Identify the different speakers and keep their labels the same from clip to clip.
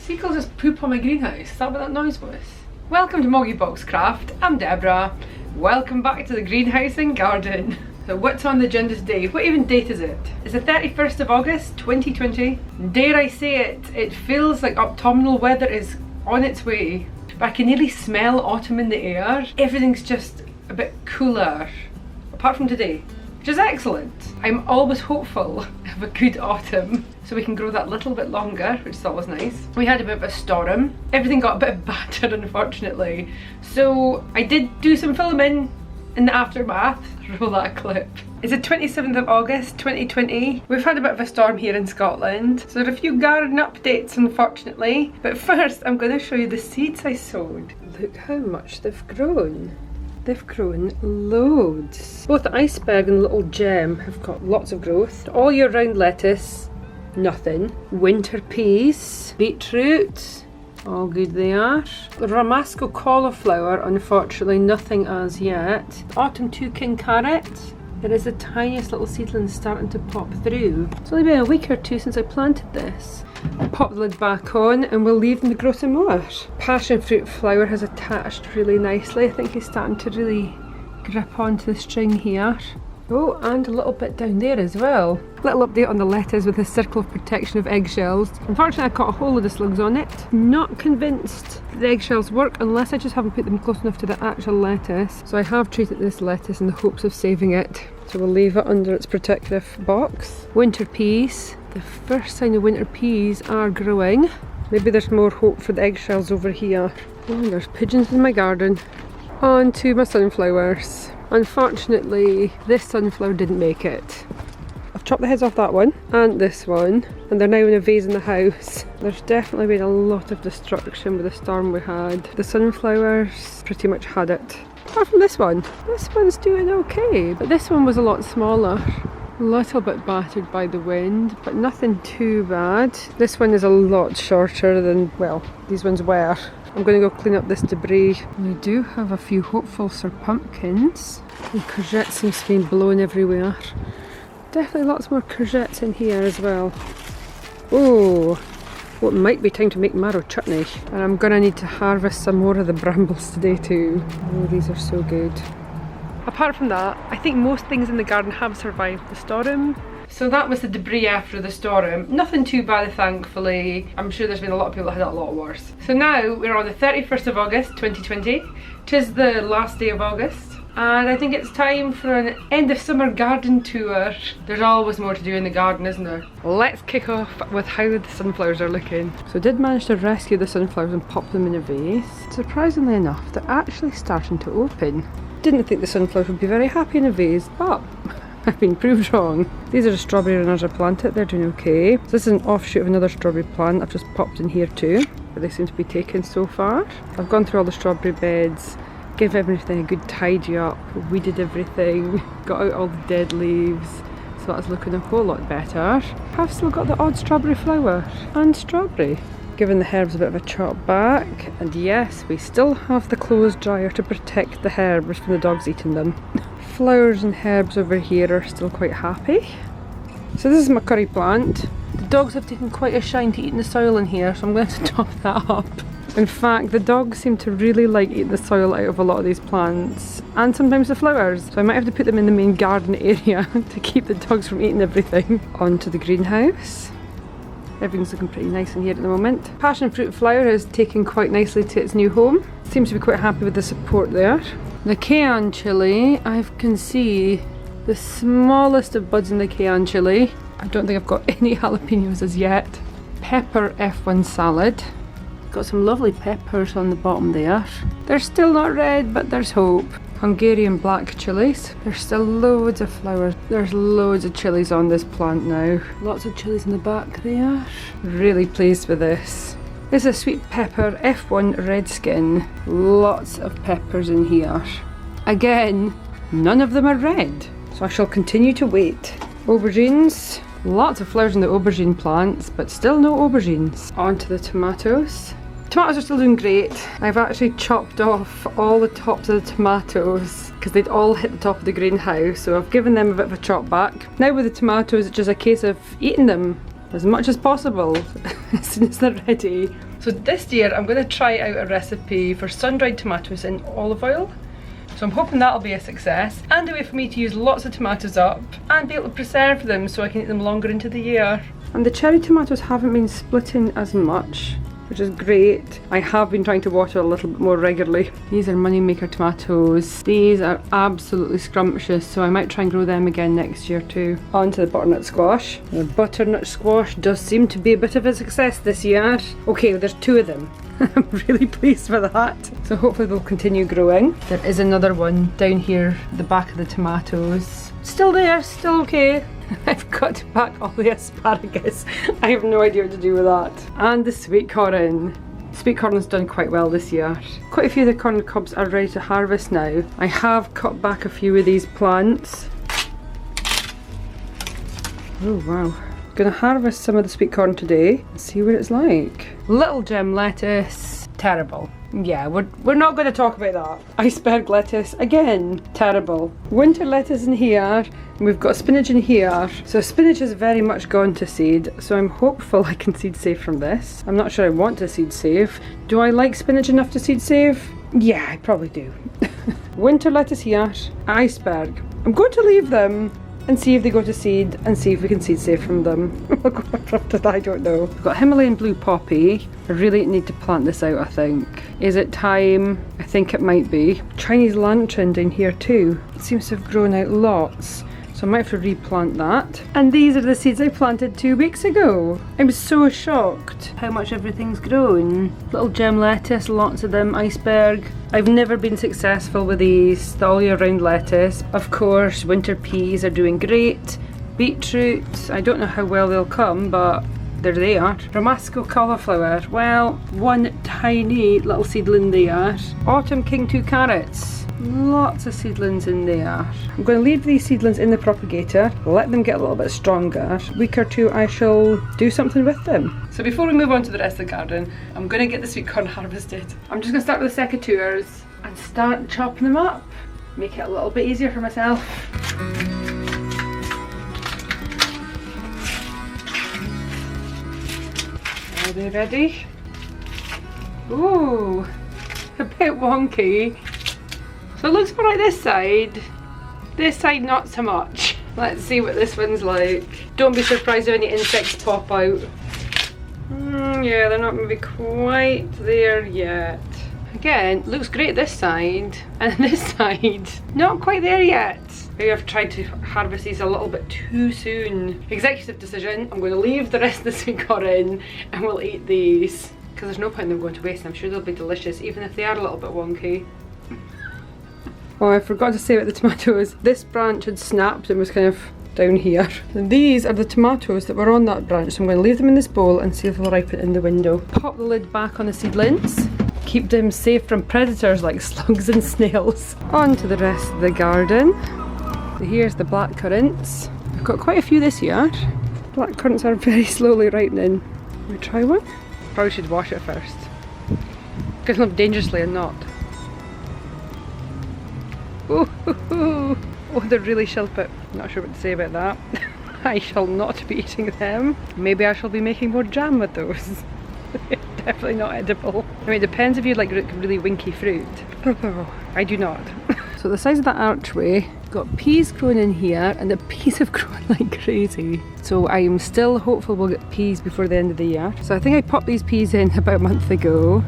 Speaker 1: seagulls just poop on my greenhouse. Is that what that noise was? Welcome to MoggyBoxCraft. I'm Deborah. Welcome back to the greenhouse and garden. So what's on the agenda today? What even date is it? It's the 31st of August 2020. Dare I say it, it feels like autumnal weather is on its way. But I can nearly smell autumn in the air. Everything's just a bit cooler, apart from today, which is excellent. I'm always hopeful of a good autumn, so we can grow that little bit longer, which is always nice. We had a bit of a storm. Everything got a bit battered, unfortunately. So I did do some filming in the aftermath. Roll that clip. It's the 27th of August 2020. We've had a bit of a storm here in Scotland, so there are a few garden updates unfortunately. But first I'm going to show you the seeds I sowed. Look how much they've grown. They've grown loads. Both the iceberg and little gem have got lots of growth. All year round lettuce, nothing. Winter peas, beetroot, all good they are. The Ramasco cauliflower, unfortunately nothing as yet. Autumn toucan carrot. There is the tiniest little seedling starting to pop through. It's only been a week or two since I planted this. I'll pop the lid back on and we'll leave them to grow some more. Passion fruit flower has attached really nicely. I think he's starting to really grip onto the string here. Oh, and a little bit down there as well. Little update on the lettuce with a circle of protection of eggshells. Unfortunately I caught a whole load of slugs on it. Not convinced the eggshells work unless I just haven't put them close enough to the actual lettuce. So I have treated this lettuce in the hopes of saving it. So we'll leave it under its protective box. Winter peas. The first sign of winter peas are growing. Maybe there's more hope for the eggshells over here. Oh, there's pigeons in my garden. On to my sunflowers. Unfortunately, this sunflower didn't make it. I've chopped the heads off that one and this one, and they're now in a vase in the house. There's definitely been a lot of destruction with the storm we had. The sunflowers pretty much had it. Apart from this one's doing okay, but this one was a lot smaller. A little bit battered by the wind, but nothing too bad. This one is a lot shorter than, well, these ones were. I'm going to go clean up this debris. We do have a few hopefuls for pumpkins. And courgette seems to be blown everywhere. Definitely lots more courgettes in here as well. Oh, what might be time to make marrow chutney. And I'm going to need to harvest some more of the brambles today too. Oh, these are so good. Apart from that, I think most things in the garden have survived the storm. So that was the debris after the storm. Nothing too bad, thankfully. I'm sure there's been a lot of people that had it a lot worse. So now we're on the 31st of August 2020. 'Tis the last day of August. And I think it's time for an end of summer garden tour. There's always more to do in the garden, isn't there? Let's kick off with how the sunflowers are looking. So I did manage to rescue the sunflowers and pop them in a vase. Surprisingly enough, they're actually starting to open. Didn't think the sunflowers would be very happy in a vase, but I've been proved wrong. These are the strawberry runners I planted, they're doing okay. So this is an offshoot of another strawberry plant I've just popped in here too, but they seem to be taken so far. I've gone through all the strawberry beds, give everything a good tidy up, weeded everything, got out all the dead leaves, so that's looking a whole lot better. I've still got the odd strawberry flower and strawberry. Given the herbs a bit of a chop back, and yes, we still have the clothes dryer to protect the herbs from the dogs eating them. Flowers and herbs over here are still quite happy. So this is my curry plant. The dogs have taken quite a shine to eating the soil in here, so I'm going to top that up. In fact, the dogs seem to really like eating the soil out of a lot of these plants, and sometimes the flowers, so I might have to put them in the main garden area to keep the dogs from eating everything. Onto the greenhouse. Everything's looking pretty nice in here at the moment. Passion fruit flower is taken quite nicely to its new home. Seems to be quite happy with the support there. The cayenne chilli, I can see the smallest of buds in the cayenne chilli. I don't think I've got any jalapenos as yet. Pepper F1 salad. Got some lovely peppers on the bottom there. They're still not red, but there's hope. Hungarian black chilies. There's still loads of flowers. There's loads of chilies on this plant now. Lots of chilies in the back there. Really pleased with this. This is sweet pepper F1 red skin. Lots of peppers in here. Again, none of them are red, so I shall continue to wait. Aubergines. Lots of flowers in the aubergine plants, but still no aubergines. On to the tomatoes. Tomatoes are still doing great. I've actually chopped off all the tops of the tomatoes because they'd all hit the top of the greenhouse, so I've given them a bit of a chop back. Now with the tomatoes, it's just a case of eating them. as much as possible as soon as they're ready. So this year I'm going to try out a recipe for sun-dried tomatoes in olive oil. So I'm hoping that'll be a success, and a way for me to use lots of tomatoes up and be able to preserve them so I can eat them longer into the year. And the cherry tomatoes haven't been splitting as much, which is great. I have been trying to water a little bit more regularly. These are moneymaker tomatoes. These are absolutely scrumptious, so I might try and grow them again next year too. On to the butternut squash. The butternut squash does seem to be a bit of a success this year. Okay, there's 2 of them. I'm really pleased with that. So hopefully they'll continue growing. There is another one down here at the back of the tomatoes. Still there, still okay. I've got to pack all the asparagus. I have no idea what to do with that. And the sweet corn. Sweet corn has done quite well this year. Quite a few of the corn cobs are ready to harvest now. I have cut back a few of these plants. Oh wow. Gonna harvest some of the sweet corn today and see what it's like. Little gem lettuce, terrible. Yeah, we're not going to talk about that. Iceberg lettuce, again, terrible. Winter lettuce in here, and we've got spinach in here. So spinach is very much gone to seed, so I'm hopeful I can seed save from this. I'm not sure I want to seed save. Do I like spinach enough to seed save? Yeah, I probably do. Winter lettuce here, iceberg. I'm going to leave them and see if they go to seed and see if we can seed save from them. We'll go after that, I don't know. We've got Himalayan blue poppy. I really need to plant this out, I think. Is it time? I think it might be. Chinese lantern down here too. It seems to have grown out lots. So I might have to replant that. And these are the seeds I planted 2 weeks ago. I'm so shocked how much everything's grown. Little gem lettuce, lots of them, iceberg. I've never been successful with these, the all year round lettuce. Of course, winter peas are doing great. Beetroot, I don't know how well they'll come, but there they are. Damasco cauliflower, well, one tiny little seedling there. Autumn King 2 carrots. Lots of seedlings in there. I'm going to leave these seedlings in the propagator, let them get a little bit stronger. A week or 2 I shall do something with them. So before we move on to the rest of the garden, I'm going to get the sweet corn harvested. I'm just going to start with the secateurs and start chopping them up. Make it a little bit easier for myself. Are they ready? Ooh, a bit wonky. So it looks more like this side not so much. Let's see what this one's like. Don't be surprised if any insects pop out. Yeah, they're not maybe quite there yet. Again, looks great this side, and this side, not quite there yet. Maybe I've tried to harvest these a little bit too soon. Executive decision, I'm going to leave the rest of the sweet corn in and we'll eat these. Because there's no point in them going to waste. I'm sure they'll be delicious, even if they are a little bit wonky. Oh, I forgot to say about the tomatoes. This branch had snapped and was kind of down here. And these are the tomatoes that were on that branch, so I'm going to leave them in this bowl and see if they'll ripen in the window. Pop the lid back on the seedlings. Keep them safe from predators like slugs and snails. On to the rest of the garden. Here's the black currants. I've got quite a few this year. Black currants are very slowly ripening. Can we try one? Probably should wash it first. Because I live dangerously and not. Oh, they're really shilpit. Not sure what to say about that. I shall not be eating them. Maybe I shall be making more jam with those. Definitely not edible. I mean, it depends if you like really winky fruit. I do not. So the size of that archway, got peas growing in here, and the peas have grown like crazy. So I am still hopeful we'll get peas before the end of the year. So I think I popped these peas in about a month ago.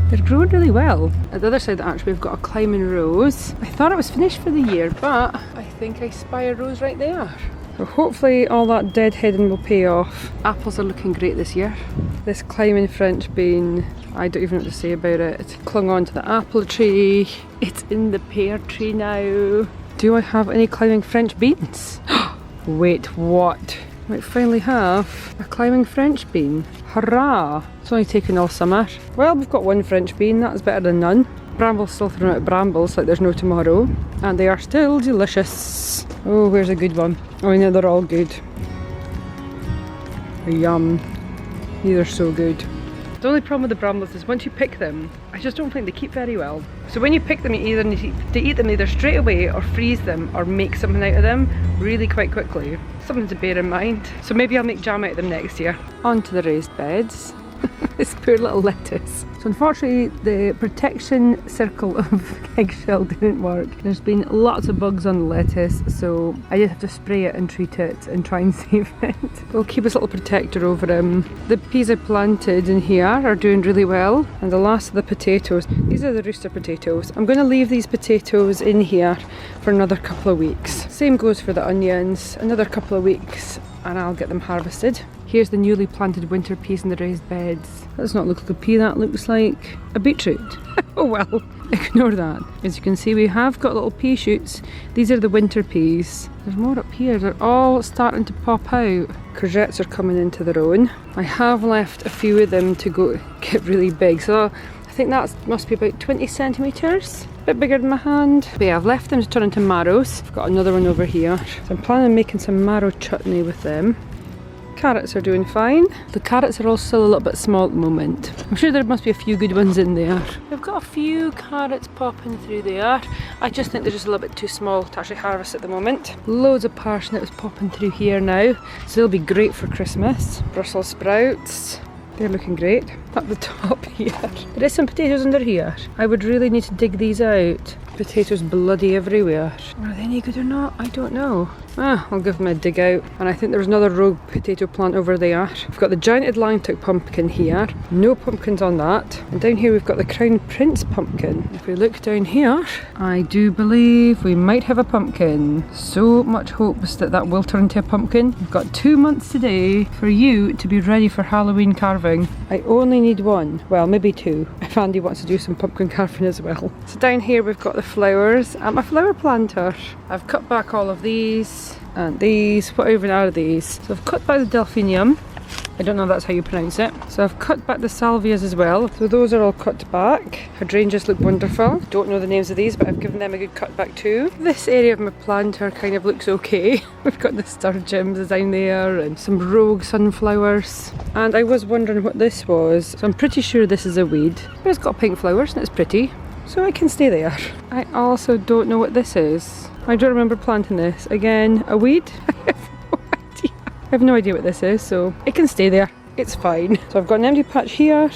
Speaker 1: They're growing really well. At the other side of the archway we've got a climbing rose. I thought it was finished for the year, but I think I spy a rose right there. So hopefully all that deadheading will pay off. Apples are looking great this year. This climbing French bean, I don't even know what to say about it. It's clung on to the apple tree. It's in the pear tree now. Do I have any climbing French beans? Wait, what? I might finally have a climbing French bean. Hurrah! It's only taken all summer. Well, we've got one French bean, that's better than none. Brambles still throwing out brambles like there's no tomorrow. And they are still delicious. Oh, where's a good one? Oh, no, they're all good. Yum. These are so good. The only problem with the brambles is once you pick them, I just don't think they keep very well. So when you pick them, you either need to eat them either straight away or freeze them or make something out of them really quite quickly. Something to bear in mind. So maybe I'll make jam out of them next year. On to the raised beds. This poor little lettuce. So unfortunately the protection circle of eggshell didn't work. There's been lots of bugs on the lettuce, so I just have to spray it and treat it and try and save it. We'll keep this little protector over him. The peas I planted in here are doing really well, and the last of the potatoes, these are the rooster potatoes. I'm going to leave these potatoes in here for another couple of weeks. Same goes for the onions, another couple of weeks and I'll get them harvested. Here's the newly planted winter peas in the raised beds. That does not look like a pea, that looks like a beetroot. Oh well, ignore that. As you can see, we have got little pea shoots. These are the winter peas. There's more up here, they're all starting to pop out. Courgettes are coming into their own. I have left a few of them to go get really big, so I think that must be about 20 centimetres. A bit bigger than my hand. But yeah, I've left them to turn into marrows. I've got another one over here. So I'm planning on making some marrow chutney with them. Carrots are doing fine. The carrots are all still a little bit small at the moment. I'm sure there must be a few good ones in there. We've got a few carrots popping through there. I just think they're just a little bit too small to actually harvest at the moment. Loads of parsnips popping through here now. So they'll be great for Christmas. Brussels sprouts. They're looking great. Up the top here. There is some potatoes under here. I would really need to dig these out. Potatoes bloody everywhere. Are they any good or not? I don't know. I'll give them a dig out. And I think there's another rogue potato plant over there. We've got the giant Atlantic pumpkin here. No pumpkins on that. And down here we've got the Crown Prince pumpkin. If we look down here, I do believe we might have a pumpkin. So much hopes that that will turn into a pumpkin. We've got 2 months today for you to be ready for Halloween carving. I only need one. Well, maybe two, if Andy wants to do some pumpkin carving as well. So down here we've got the flowers and my flower planter. I've cut back all of these and these. What even are these? So I've cut back the delphinium. I don't know if that's how you pronounce it. So I've cut back the salvias as well. So those are all cut back. Hydrangeas look wonderful. Don't know the names of these, but I've given them a good cut back too. This area of my planter kind of looks okay. We've got the sturgeons down there and some rogue sunflowers. And I was wondering what this was. So I'm pretty sure this is a weed. But it's got pink flowers and it's pretty. So I can stay there. I also don't know what this is. I don't remember planting this. Again, a weed? I have no idea what this is, so it can stay there. It's fine. So I've got an empty patch here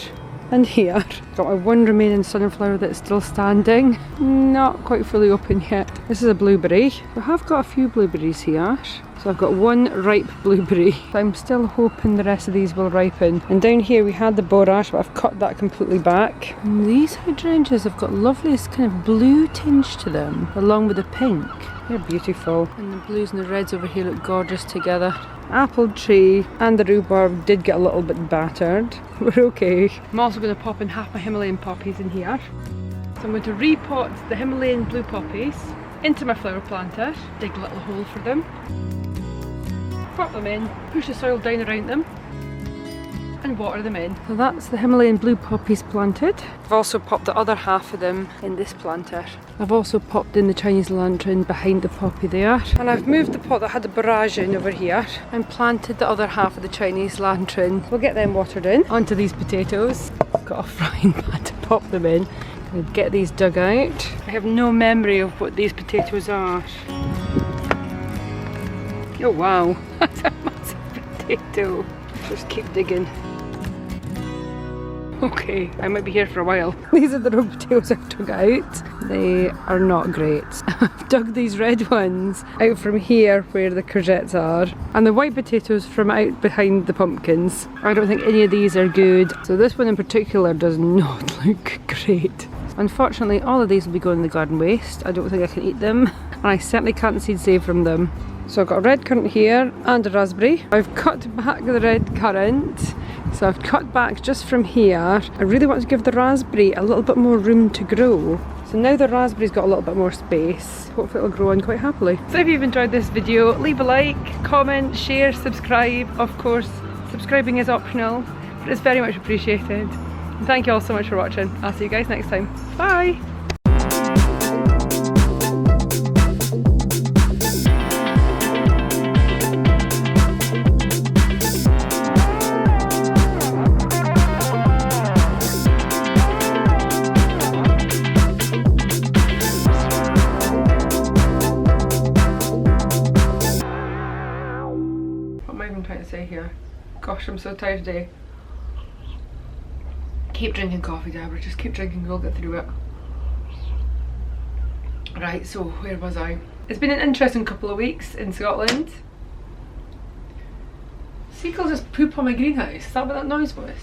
Speaker 1: and here. Got my one remaining sunflower that's still standing. Not quite fully open yet. This is a blueberry. I have got a few blueberries here. So I've got one ripe blueberry. I'm still hoping the rest of these will ripen. And down here we had the borage, but I've cut that completely back. And these hydrangeas have got lovely kind of blue tinge to them, along with the pink. They're beautiful. And the blues and the reds over here look gorgeous together. Apple tree and the rhubarb did get a little bit battered. We're okay. I'm also going to pop in half my Himalayan poppies in here. So I'm going to repot the Himalayan blue poppies into my flower planter. Dig a little hole for them. Pop them in, push the soil down around them and water them in. So that's the Himalayan blue poppies planted. I've also popped the other half of them in this planter. I've also popped in the Chinese lantern behind the poppy there. And I've moved the pot that had the barrage in over here and planted the other half of the Chinese lantern. We'll get them watered in. Onto these potatoes. I've got a frying pan to pop them in. I'll get these dug out. I have no memory of what these potatoes are. Oh wow, that's a massive potato. Just keep digging. Okay, I might be here for a while. These are the rogue potatoes I've dug out. They are not great. I've dug these red ones out from here where the courgettes are, and the white potatoes from out behind the pumpkins. I don't think any of these are good. So this one in particular does not look great. Unfortunately, all of these will be going in the garden waste. I don't think I can eat them, and I certainly can't seed save from them. So I've got a red currant here and a raspberry. I've cut back the red currant, so I've cut back just from here. I really want to give the raspberry a little bit more room to grow. So now the raspberry's got a little bit more space. Hopefully it'll grow on quite happily. So if you've enjoyed this video, leave a like, comment, share, subscribe. Of course, subscribing is optional, but it's very much appreciated. And thank you all so much for watching. I'll see you guys next time. Bye! so tired today. Keep drinking coffee, Deborah, just keep drinking, we'll get through it. Right, so where was I? It's been an interesting couple of weeks in Scotland. Seagulls just poop on my greenhouse. Is that what that noise was?